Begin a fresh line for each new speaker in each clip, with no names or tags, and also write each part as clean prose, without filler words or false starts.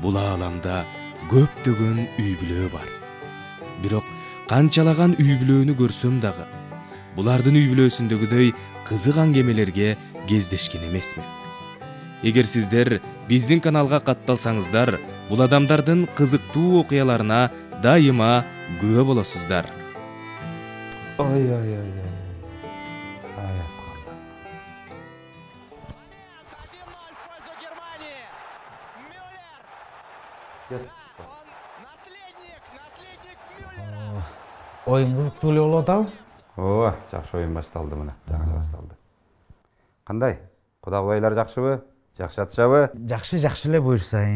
Бул ааламда көптөгөн үй бүлө бар. Бирок канчалаган үй бүлөнү көрсөм дагы, булардын үй бүлөсүндөгүдөй кызык аңгемелерге кездешкен эмесмин. Эгер сиздер биздин каналга катталсаңыздар, бул адамдардын кызыктуу окуяларына дайыма күбө болосуздар.
Ой.
Oyun kızıktуу эле болуп атабы?
Ооба, жакшы оюн башталды мына. Жаңы башталды. Кандай? Куда кудайлар жакшыбы? Жакшы атышабы?
Жакшы эле буюрса.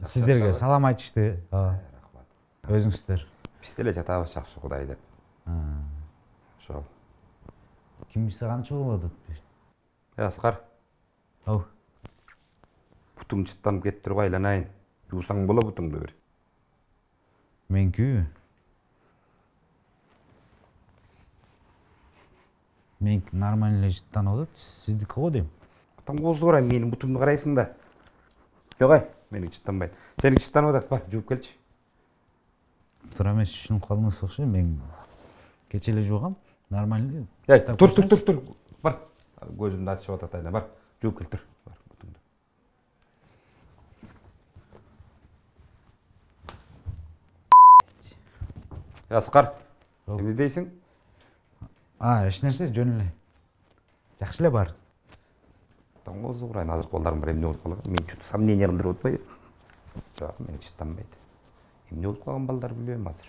Сиздерге салам айтышты.
Рахмат.
Өзүңүздөр.
Биз деле жатабыз жакшы Кудай деп. Ошол.
Кимиси канча болот?
Аскар.
Ау.
Бутуң чыттанып кетип туруп айланайын. Жуусаң боло бутуңду бир.
Меники нормально эле жыттанып атат. Сиздики го дейм.
Атам козду карайм, менин бутумду карайсың да. Жок, меники чыттанбайт. Сеники чыттанып атат, бар, жууп келчи.
Тура эмес түшүнүп калдыңыз окшойт. Мен кече эле жуугам. Нормально.
Тур. Бар. Көзүмдү ачып атат айна, бар. Жууп кел, тур. Бар, бутуңду. Аскар. Эмне дейсиң?
Эч нерсе, жөн эле. Жакшы эле бар.
Тоңгозу курайын, азыр колдарым бар, эмне болуп калган? Мен чут сомнение кылдырып атпайбы? Жок, мен чыттанбайт. Эмне болуп калган балдар билбейм азыр.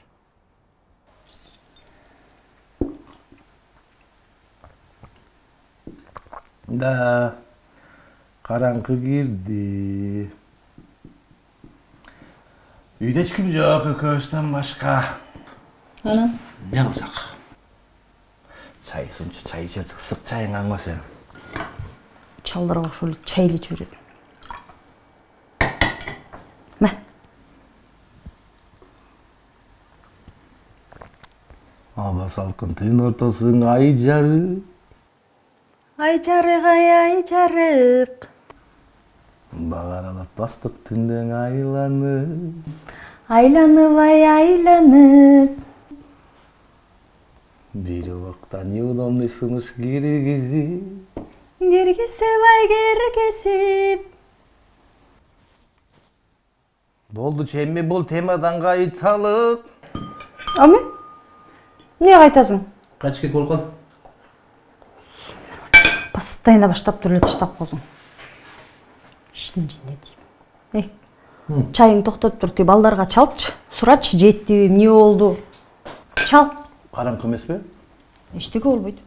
Да, караңкы кирди. Үйдө эч ким жок, экөөбүздөн башка.
Анан?
Не кылсак? Чай сунчу, чай ичет, ысык чайың аңба сен.
Чалдырга ошол чай эле ичип бересиң. Мә.
Аба салкын түн ортосуң ай жарык.
Ай жарык.
Багаралап бастык түндөн айланып.
Айланып.
Бир убактан неудобный сунуш киргизип.
Киргизип.
Болду чемби, бул темадан кайталык.
Ами? Эмне кайтасың?
Качы кет болуп калды?
Постоянно баштап туруп эле таштап койсуң. Иштин жинде дейм. Чайың токтоп тур, тип балдарга чалчы. Сурачы, жеттиби, эмне болду? Чал.
Караңкы эмеспи?
Эчтеке болбойт.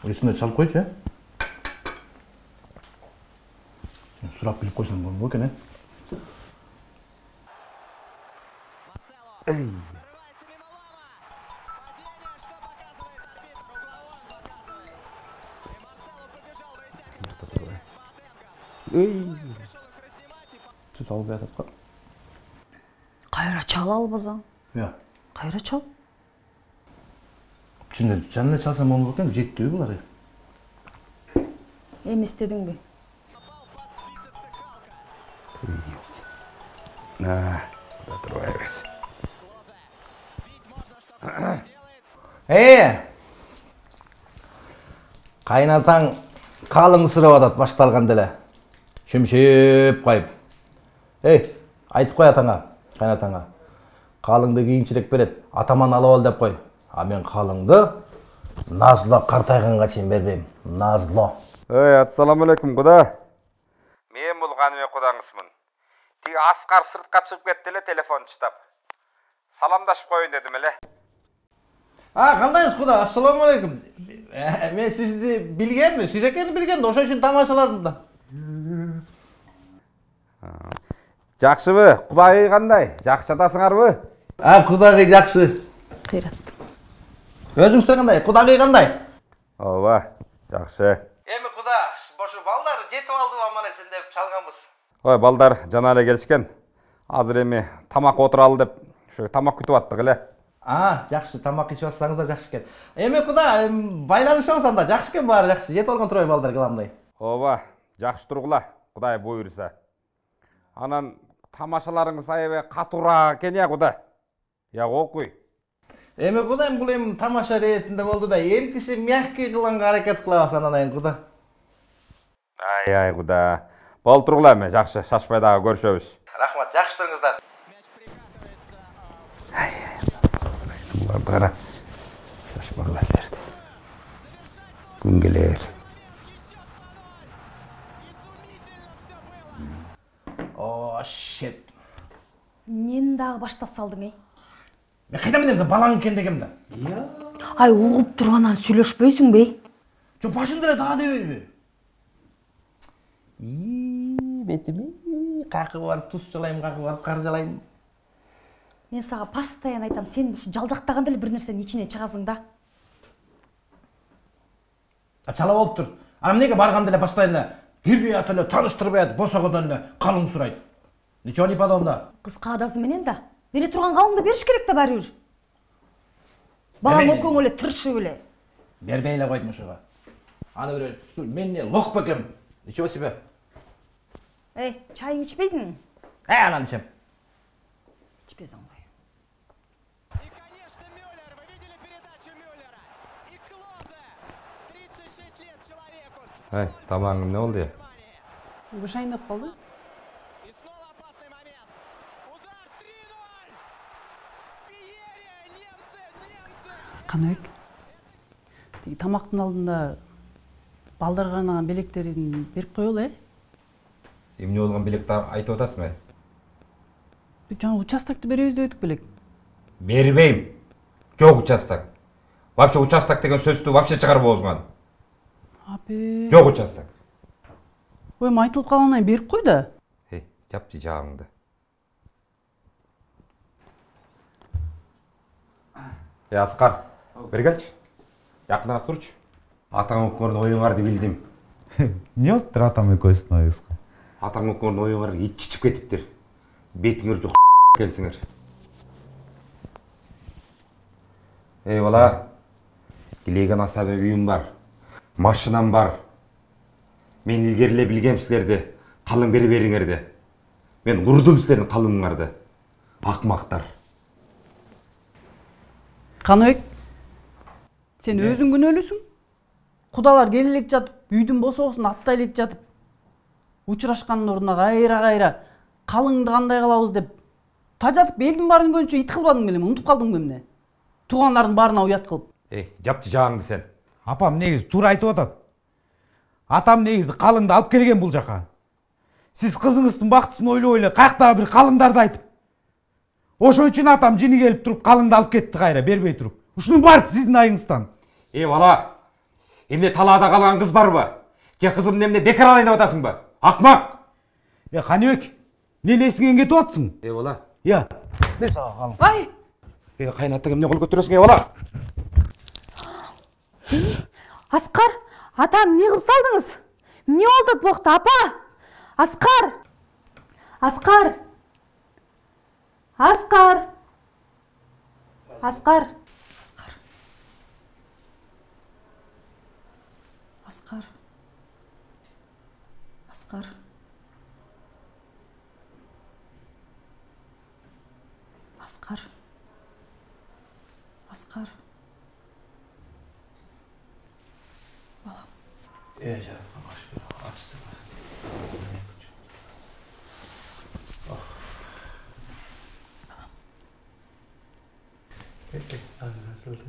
Үстүнө чалып койчу, Сурап билип койсоң болбой экен, Сүт алып жатат го.
Кайра чала албасаң? Кайра чал.
Чынында жанына чалсам болмок экен, жеттиби булар?
Эми истедиңби?
Куда турбай
берсин. Кайнатаң калыңсырап атат башталганда эле. Шүмшөп кайып. Айтып кой атаңа, кайнатаңа. Калыңды кийинчерээк берет, атаман алып ал деп кой. А мен калыңды Назло картайганга чейин бербейм. Назло.
Ассаламу алейкум, Куда. Мен бул Каныбек кудаңызмын. Тиги Аскар сыртка чыгып кетти эле телефон чытап. Саламдашып коюн дедим эле.
Кандайсыз Куда? Ассаламу алейкум. Мен сизди билгенми? Сиз экени билгем да, ошон үчүн тамашаладым да.
Жакшыбы? Кудагый кандай? Жакшы жатасыңарбы?
Кудагый жакшы.
Кыйрат.
Өзүңүздөр кандай? Кудагый кандай?
Ооба, жакшы.
Эми Куда, бошу балдар жетип алдыбы аман эсен деп чалганбыз.
Балдар жана эле келишкен. Азыр эми тамак отуралы деп, ошо тамак күтүп аттык эле.
Жакшы, тамак ичип атсаңыз да жакшы экен. Эми Куда, байланышабыз анда, жакшы экен баары жакшы. Жетип алган турбайбы балдар кыламдай?
Ооба, жакшы тургула, Кудай буйруса. Анан тамашаларыңыз аябай катуураак экен я куда. Я окуй.
Эми кудайым бул эми тамаша иретинде болду да, эмкиси мягкий кылганга аракет кылабыз анан куда.
Ай куда. Бол тургула эми, жакшы, шашпай дагы көрүшөбүз.
Рахмат, жакшытырыңыздар.
Кара. Шашпагыла серди. Күн келер.
О, shit.
Нени дагы баштап салдың, эй?
Мен кайдан билем, балаң экен дегем да.
Ай, угуп турганан сүйлөшпөйсүңбү, эй?
Жо башында эле дагы дебейби? Бетими, какы барып туз жалайм, какы барып кар жалайм.
Мен сага постоянно айтам, сен ушу жалжактаганда эле бир нерсенин ичине чыгасың да.
Чала болуп тур. Ана эмнеге барганда эле постоянно кирбей ат эле, тааныштырбай ат, босогодон эле калың сурайт. Ничего не подобно.
Кыз каадасы менен да бере турган калыңды бериш керек да баары бир. Балам окуң эле тырышып эле.
Бербей эле койдум ошого. Аны бир мен не лох бекем. Ничего себе.
Эй, чайың ичпейсиң?
Анан ичем.
Ичпесең ғой.
И, конечно, Мюллер. Вы видели передачу Мюллера? И Клозе. 36 лет человеку.
Ай, тамагың эмне болду?
Баш айнап калды.
И снова опасный момент. Удар 3-0. Феерия. Немцы.
Канабек. Тиги тамактын алдында балдарга арнаган белектерин берип коелу,
Эмне болгон белекти айтып атасың,
Жаңа участокты беребиз деп өтүк белек.
Бербейм. Жок участок. Вообще участок деген сөздү вообще чыгарып болуңан.
Абе.
Жок участок.
Ой, айтылып калгандан берип кой да.
Жапчы жагыңды. Аскар, бери келчи. Жакыныраак турчу. Атаң өкмөрдүн оюң бар деп билдим.
Не болуптур атам экөөбүздүн оюбузга?
Атаң өкмөрдүн оюң бар ит чичип кетиптир. Бетиңер жок келсиңер. Эй бала, килеген асабы үйүм бар, машинам бар. Мен илгери эле билгем силерди, калың бери бериңерди. Мен урдум силердин калыңыңарды. Акмактар.
Канабек. Сен өзүң күнөөлүүсүң. Кудалар келе элек жатып, үйдүн босоосун аттай элек жатып, учурашкандын ордуна кайра калыңды кандай кылабыз деп тажатып элдин баарын көрүнчө ит кылбадың белең, унутуп калдың эмне? Туугандардын баарына уят кылып.
Жапчы жагыңды сен.
Апам негизи туура айтып атат. Атам негизи калыңды алып келген бул жака. Сиз кызыңыздын бактысын ойлой эле каяктагы бир калыңдарды айтып. Ошон үчүн атам жини келип туруп калыңды алып кетти кайра бербей туруп. Ушунун баары сиздин айыңыздан.
Бала, эмне талаада калган кыз барбы? Же кызымды эмне бекар алайын деп атасыңбы? Акмак!
Каныбек, эмне элесиңен кетип атсың?
Бала.
Не сага калың?
Ай!
Кайнаттык эмне кылып көтөрөсүң, бала?
Аскар, атам не кылып салдыңыз? Эмне болду бокта, апа? Аскар! Аскар! Аскар! Аскар! Аскар! Аскар! Аскар! Аскар!
жараткан ачты. Nasıldı?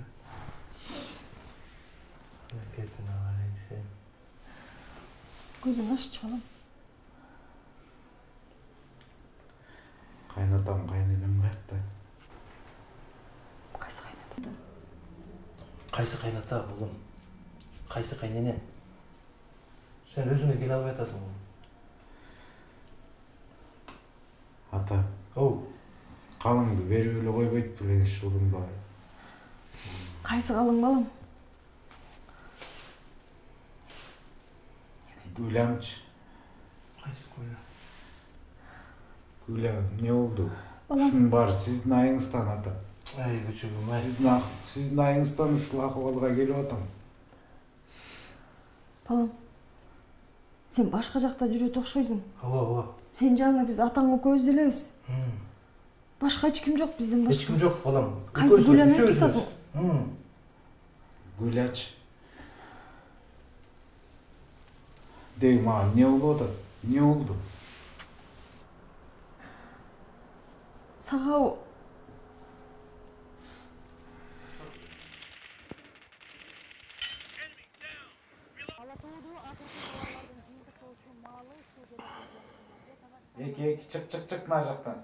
Hareketine varayım.
Gözünü aç çalım.
Kaynatam kaynanam kayakta.
Qayсы кайната?
Кайсы кайната улум? Кайсы кайненен? Сен өзүңө келе албай атасың.
Ата,
Оу,
қалыңды беріп эле койбойт билеңиз жылдың баары.
Qayсы калың балам?
Гүләмчи.
кайсы койла?
Гүләм, не болду?
Балам.
Ушунун баары сиздин айыңыздан ата.
Ай, күчүгүм, ай.
Сиздин айыңыздан ушул акыбалга келип атам.
Балам, Сен башка жакта жүрөт окшойсуң.
ооба.
Сен жана биз атаң экөөбүз элебиз. Башка эч ким жок бизден башка.
Эч ким жок балам.
Кайсы Гүланы айтасың?
Гүлач. Дей, маған не болду? Не болду?
Сага
Эки, чык мына жактан.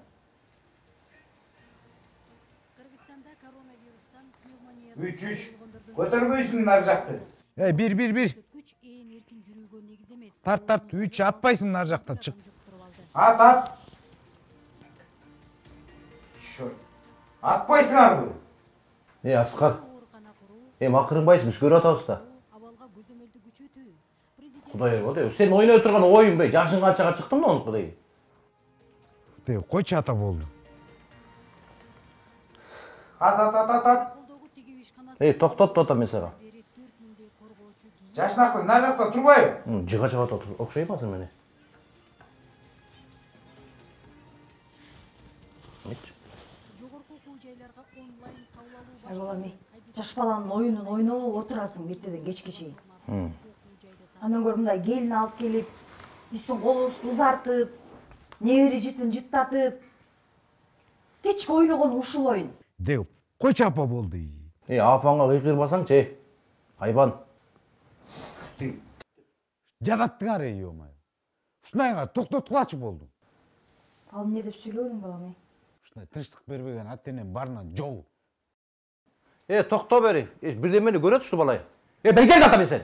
Үч. Көтөрбөйсүң нар жакты.
Bir. Tart. 3 atpaysın nar jakta çık.
At. Şur. Atpayсың арбы.
Аскар. Макырынбайсың, көрүп атабыз да. Кудай ой, сен ойной турган оюн бей, жашың канчага чыктың да оны кудай.
Койчу ата болду.
At.
Токтот мен сага.
Жашнакты нар жакта турбайбы?
Жыга чыгат окшойбасың мени.
Балам, жаш баланын оюнун ойноп отурасың эртеден кечке чейин. Андан көрө мындай келин алып келип, биздин колубузду узартып, небери жытын жыттатып. Кечке ойногон ушул оюн.
Койчу апа болду.
Апаңа кыйкырбасаңчы, Айбан.
Жараттыңар ой. Ушунайга токтоткулачы болду.
Ал эмне деп сүйлөдүң балам?
Ушундай тынчтык бербеген ата энем барынан жол.
Токто бери. Бирдемени көрөт ушу балай. Бери кел ата мен сен.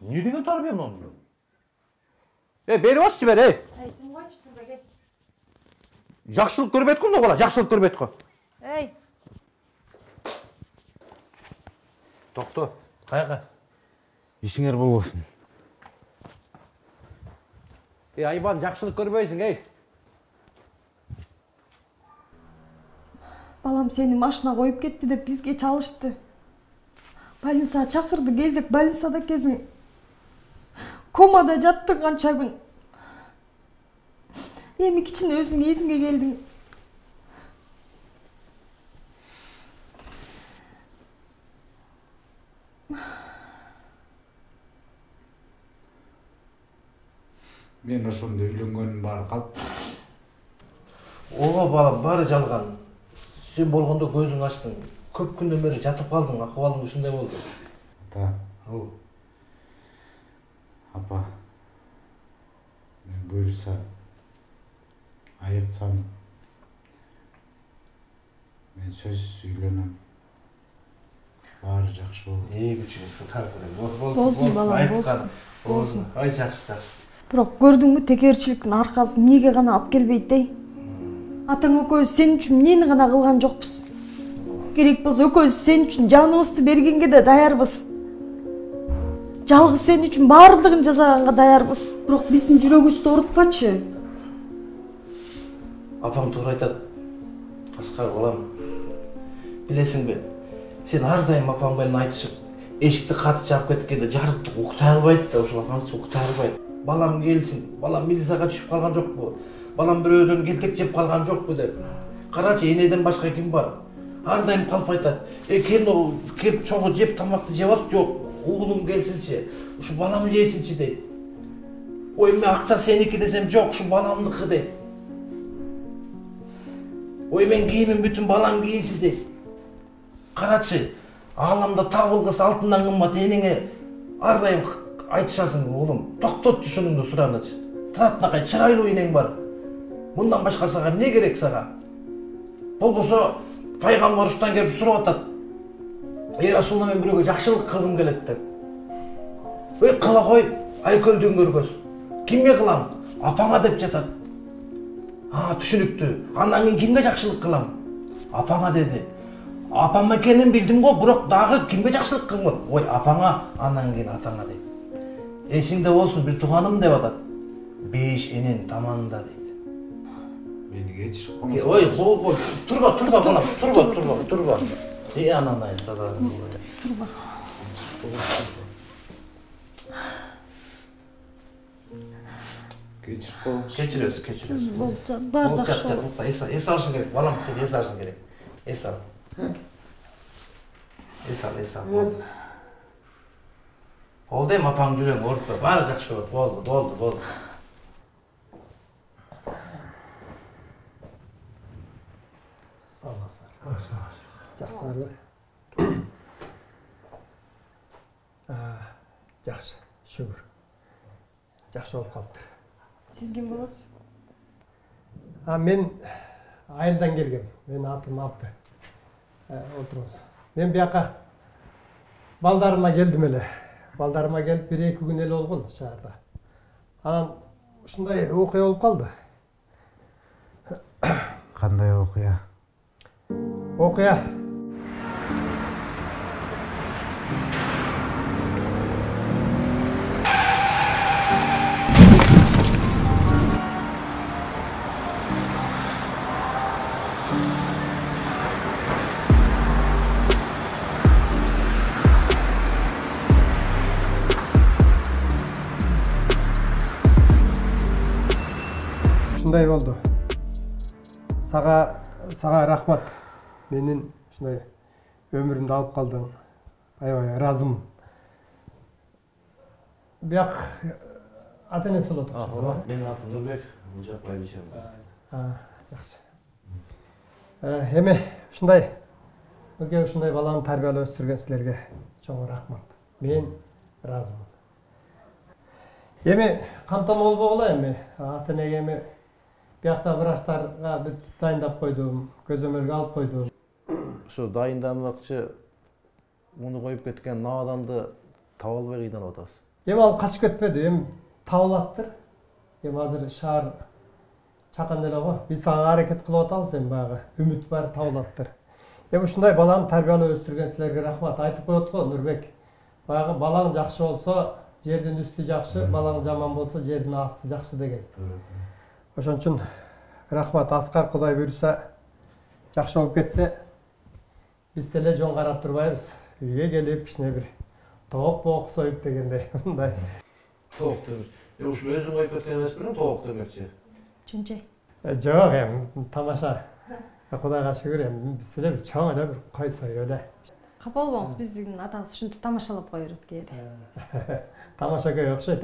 Не деген тарбия муну? Бери басчы бери.
Айтым койчу турбай.
Жакшылык көрбөйт го бала, жакшылык көрбөйт го. Токто, кайга?
Ишиңер болбосун.
Айбан, жакшылык көрбөйсүң,
Балам сени машина коюп кетти деп бизге чалышты. Больницага чакырды, кезек больницада кезиң. Комада жаттың канча күн. Эми кичине өзүң эсиңге келдиң.
Мен ошондо үйлөнгөнүм баары калып.
Ооба балам, баары жалган. Сен болгондо көзүң ачтың. Көп күндөн бери жатып калдың, акыбалың ушундай болду.
Апа. Мен буюрса айыксам. Мен сөзсүз үйлөнөм. Баары жакшы болду.
Болсун балам,
болсун. Ай жакшы.
Бирок көрдүңбү текерчиликтин аркасы эмнеге гана алып келбейт дей. Атаң экөөбүз сен үчүн эмнени гана кылган жокпуз. Керек болсо экөөбүз сен үчүн жаныбызды бергенге да даярбыз. Жалгыз сен үчүн баардыгын жасаганга даярбыз. Бирок биздин жүрөгүбүздү оорутпачы.
Апаң туура айтат. Аскар балам. Билесиңби? Сен ар дайым апаң менен айтышып, эшикти каты чаап кеткенде жарыктык уктай албайт да, ошол апаңчы уктай албайт. Балам келсин, балам милицияга түшүп калган жокпу? Балам бирөөдөн келтек жеп калган жокпу деп. Карачы, энеден башка ким бар? Ар дайым калп айтат. Келип чогуу жеп тамакты жеп алып, жок, уулум келсинчи, ушу балам жесинчи дейт. Ой, мен акча сеники десем, жок, ушу баламдыкы дейт. Ой, мен кийимим бүтүн балам кийинсин дейт. Карачы, ааламда табылгыс алтындан кымбат энеңе ар дайым айтышасың, уулум. Токтот ушунуңду суранычы. Таратынакай чырайлуу энең бар. Мындан башка сага эмне керек сага? Болбосо пайгамбар устан келип сурап атат. Расулулла, мен бирөөгө жакшылык кылгым келет деп. Кыла кой, айкөлдүң көргөз. Кимге кылам? Апаңа деп жатат. Түшүнүктүү. Андан кийин кимге жакшылык кылам? Апаңа деди. Апам экенин билдим го, бирок дагы кимге жакшылык кылмак? Ой, апаңа, андан кийин атаңа дейт. Эсиңде болсун, бир тууганым деп атат. 5 энен таманында дейт.
Мени кечир.
Ой, болбой. Турба, балам, турба. Анан айсага.
Кечирип коюңуз.
Кечиресиз.
Болду, баары жакшы
Жат,
болот.
эс алышың керек. Балам, сен эс алышың керек. Эс ал. Эс ал. Болду эми апаң жүрөң оорутпа. Баары жакшы болот. Болду.
Sağ olasın. Жақсы бар жақсы, шүгүр. Жақсы болып қалыптыр.
Сиз ким болосуз?
Мен айылдан келгем. Мен атым Абды. Отырыңыз. Мен бияқа балдарыма келдім эле. Балдарыма келіп 1-2 күн эле болгон шаарда. Анан ушундай окуя болуп калды.
Кандай окуя?
Окуя. Ушундай болду. Сага рахмат. Менин ушундай өмүрүмдү алып калдың. Аябай ыраазымын. Бияк ата-энеси болуп атышсыз.
Менин атым Нурбек, Жакпай бишем.
Жакшы. Эми ушундай өкө ушундай баланы тарбиялап өстүргөн силерге чоң рахмат. Мен ыраазымын. Эми камтама болбогула эми ата-энеге эми биякта врачтарга бүт дайындап койдум, көзөмөлгө алып койдум.
Ушу дайындамакчы муну коюп кеткен адамды таба албай кыйналып атабыз.
Эми ал качып кетпеди, эми табылаттыр. Эми азыр шаар чакан эле го. Биз ага аракет кылып атабыз, эми баягы үмүт бар, табылаттыр. Эми ушундай баланы тарбиялап өстүргөн силерге рахмат. Айтып коет го Нурбек. Баягы балаң жакшы болсо, жердин үстү жакшы, балаң жаман болсо, жердин асты жакшы деген. Ошон үчүн рахмат. Аскар Кудай буйруса жакшы болуп кетсе, биз деле жон карап турбайбыз. Үйгө келип кичине бир тоок боок союп дегендей, мындай.
Тоок демек. Ушу өзүң коюп кеткен эмеспиң, тоок демекчи.
Чынчай.
Жок, эми тамаша. Кудайга шүгүр, эми биз деле бир чоң эле бир кой союп эле.
Капа болбоңуз, биздин атабыз ушинтип тамашалап коерут кээде.
Тамаша көй окшойт,